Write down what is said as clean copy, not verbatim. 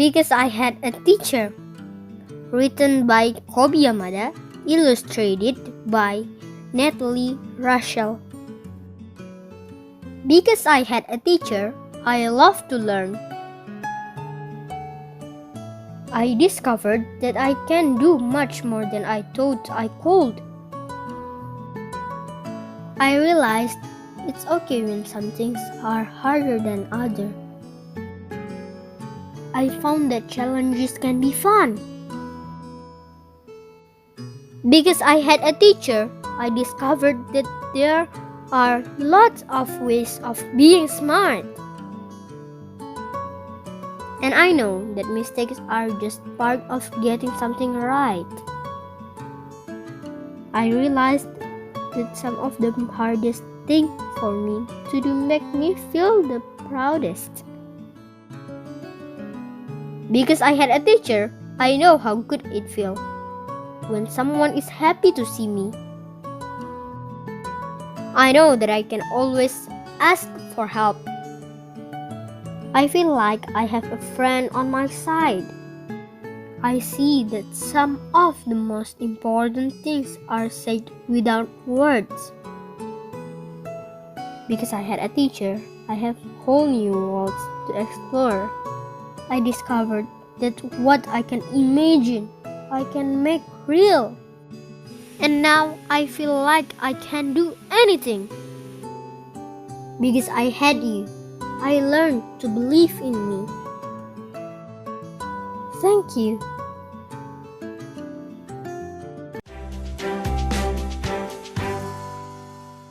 Because I had a teacher. Written by Kobi Yamada, illustrated by Natalie Rachel. Because I had a teacher, I love to learn. I discovered that I can do much more than I thought I could. I realized it's okay when some things are harder than others. I found that challenges can be fun. Because I had a teacher, I discovered that there are lots of ways of being smart. And I know that mistakes are just part of getting something right. I realized that some of the hardest things for me to do make me feel the proudest. Because I had a teacher, I know how good it feels when someone is happy to see me. I know that I can always ask for help. I feel like I have a friend on my side. I see that some of the most important things are said without words. Because I had a teacher, I have whole new worlds to explore. I discovered that what I can imagine, I can make real. And now I feel like I can do anything. Because I had you, I learned to believe in me. Thank you.